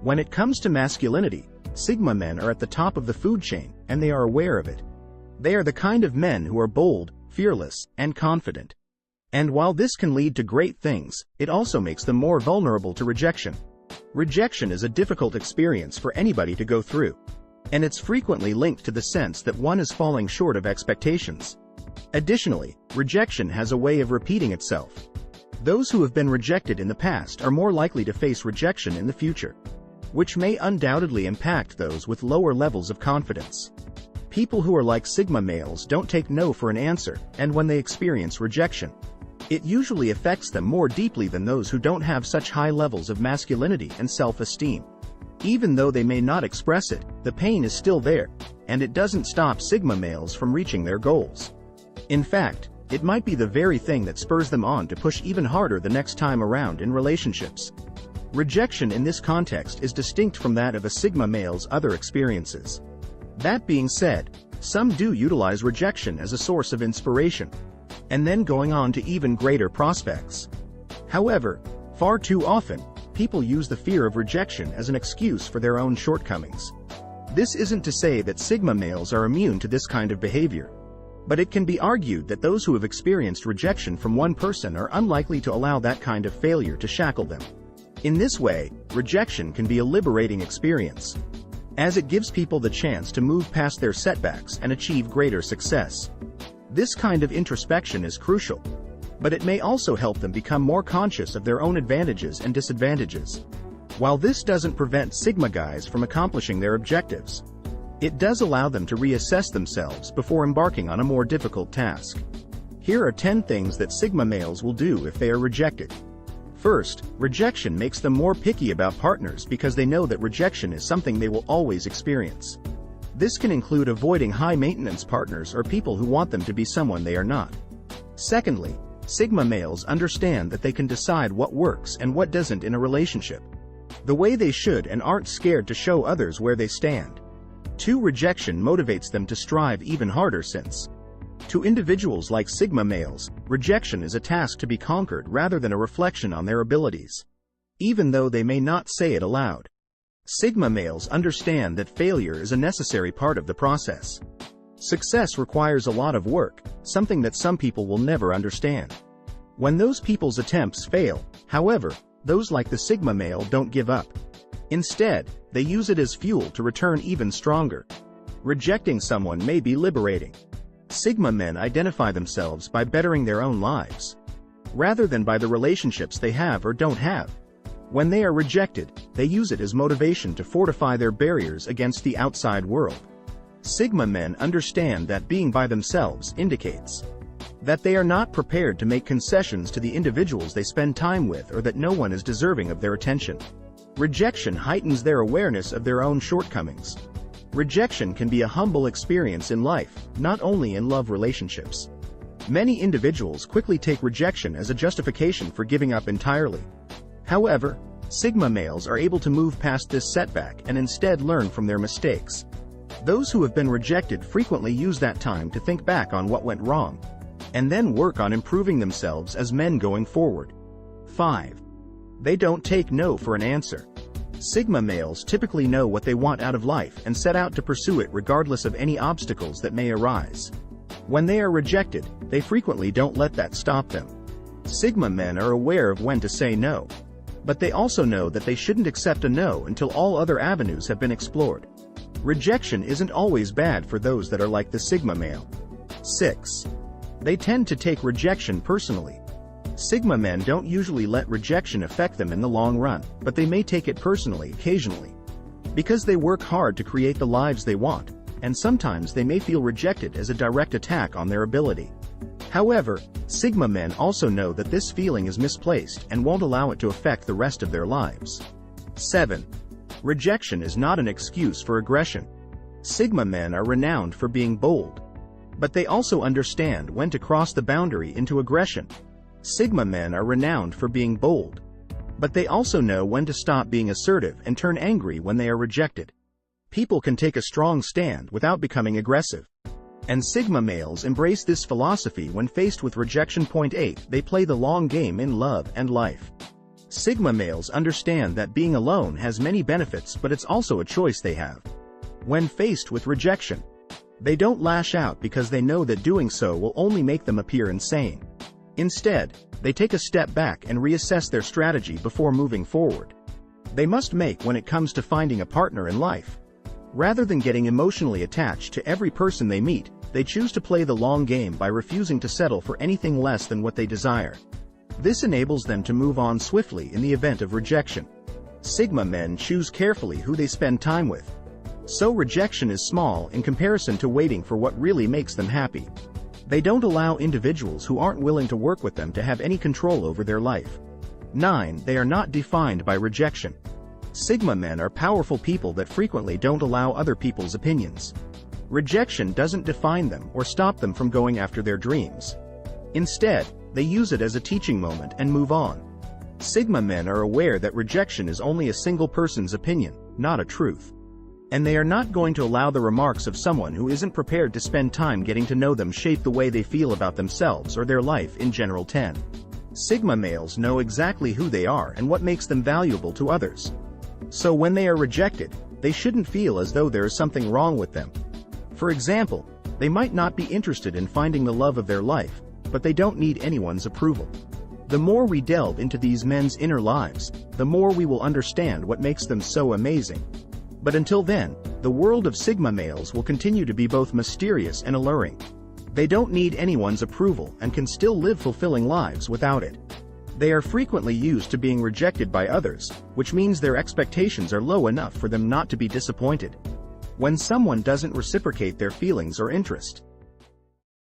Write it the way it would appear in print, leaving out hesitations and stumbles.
When it comes to masculinity, Sigma men are at the top of the food chain, and they are aware of it. They are the kind of men who are bold, fearless, and confident. And while this can lead to great things, it also makes them more vulnerable to rejection. Rejection is a difficult experience for anybody to go through, and it's frequently linked to the sense that one is falling short of expectations. Additionally, rejection has a way of repeating itself. Those who have been rejected in the past are more likely to face rejection in the future, which may undoubtedly impact those with lower levels of confidence. People who are like Sigma males don't take no for an answer, and when they experience rejection, it usually affects them more deeply than those who don't have such high levels of masculinity and self-esteem. Even though they may not express it, the pain is still there, and it doesn't stop Sigma males from reaching their goals. In fact, it might be the very thing that spurs them on to push even harder the next time around in relationships. Rejection in this context is distinct from that of a Sigma male's other experiences. That being said, some do utilize rejection as a source of inspiration, and then going on to even greater prospects. However, far too often, people use the fear of rejection as an excuse for their own shortcomings. This isn't to say that Sigma males are immune to this kind of behavior, but it can be argued that those who have experienced rejection from one person are unlikely to allow that kind of failure to shackle them. In this way, rejection can be a liberating experience, as it gives people the chance to move past their setbacks and achieve greater success. This kind of introspection is crucial, but it may also help them become more conscious of their own advantages and disadvantages. While this doesn't prevent Sigma guys from accomplishing their objectives, it does allow them to reassess themselves before embarking on a more difficult task. Here are 10 things that Sigma males will do if they are rejected. First, rejection makes them more picky about partners because they know that rejection is something they will always experience. This can include avoiding high-maintenance partners or people who want them to be someone they are not. Secondly, Sigma males understand that they can decide what works and what doesn't in a relationship, the way they should, and aren't scared to show others where they stand. 2. Rejection motivates them to strive even harder since, to individuals like Sigma males, rejection is a task to be conquered rather than a reflection on their abilities, even though they may not say it aloud. Sigma males understand that failure is a necessary part of the process. Success requires a lot of work, something that some people will never understand. When those people's attempts fail, however, those like the Sigma male don't give up. Instead, they use it as fuel to return even stronger. Rejecting someone may be liberating. Sigma men identify themselves by bettering their own lives, rather than by the relationships they have or don't have. When they are rejected, they use it as motivation to fortify their barriers against the outside world. Sigma men understand that being by themselves indicates that they are not prepared to make concessions to the individuals they spend time with, or that no one is deserving of their attention. Rejection heightens their awareness of their own shortcomings. Rejection can be a humble experience in life, not only in love relationships. Many individuals quickly take rejection as a justification for giving up entirely. However, Sigma males are able to move past this setback and instead learn from their mistakes. Those who have been rejected frequently use that time to think back on what went wrong, and then work on improving themselves as men going forward. 5. They don't take no for an answer. Sigma males typically know what they want out of life and set out to pursue it regardless of any obstacles that may arise. When they are rejected, they frequently don't let that stop them. Sigma men are aware of when to say no, but they also know that they shouldn't accept a no until all other avenues have been explored. Rejection isn't always bad for those that are like the Sigma male. 6. They tend to take rejection personally. Sigma men don't usually let rejection affect them in the long run, but they may take it personally occasionally. Because they work hard to create the lives they want, and sometimes they may feel rejected as a direct attack on their ability. However, Sigma men also know that this feeling is misplaced and won't allow it to affect the rest of their lives. 7. Rejection is not an excuse for aggression. Sigma men are renowned for being bold, but they also understand when to cross the boundary into aggression. Sigma men are renowned for being bold, but they also know when to stop being assertive and turn angry when they are rejected. People can take a strong stand without becoming aggressive, and Sigma males embrace this philosophy when faced with rejection. 8. They play the long game in love and life. Sigma males understand that being alone has many benefits, but it's also a choice they have. When faced with rejection, they don't lash out because they know that doing so will only make them appear insane. Instead, they take a step back and reassess their strategy before moving forward. They must make when it comes to finding a partner in life. Rather than getting emotionally attached to every person they meet, they choose to play the long game by refusing to settle for anything less than what they desire. This enables them to move on swiftly in the event of rejection. Sigma men choose carefully who they spend time with. So rejection is small in comparison to waiting for what really makes them happy. They don't allow individuals who aren't willing to work with them to have any control over their life. 9. They are not defined by rejection. Sigma men are powerful people that frequently don't allow other people's opinions. Rejection doesn't define them or stop them from going after their dreams. Instead, they use it as a teaching moment and move on. Sigma men are aware that rejection is only a single person's opinion, not a truth. And they are not going to allow the remarks of someone who isn't prepared to spend time getting to know them shape the way they feel about themselves or their life in general. 10. Sigma males know exactly who they are and what makes them valuable to others. So when they are rejected, they shouldn't feel as though there is something wrong with them. For example, they might not be interested in finding the love of their life, but they don't need anyone's approval. The more we delve into these men's inner lives, the more we will understand what makes them so amazing. But until then, the world of Sigma males will continue to be both mysterious and alluring. They don't need anyone's approval and can still live fulfilling lives without it. They are frequently used to being rejected by others, which means their expectations are low enough for them not to be disappointed. When someone doesn't reciprocate their feelings or interest,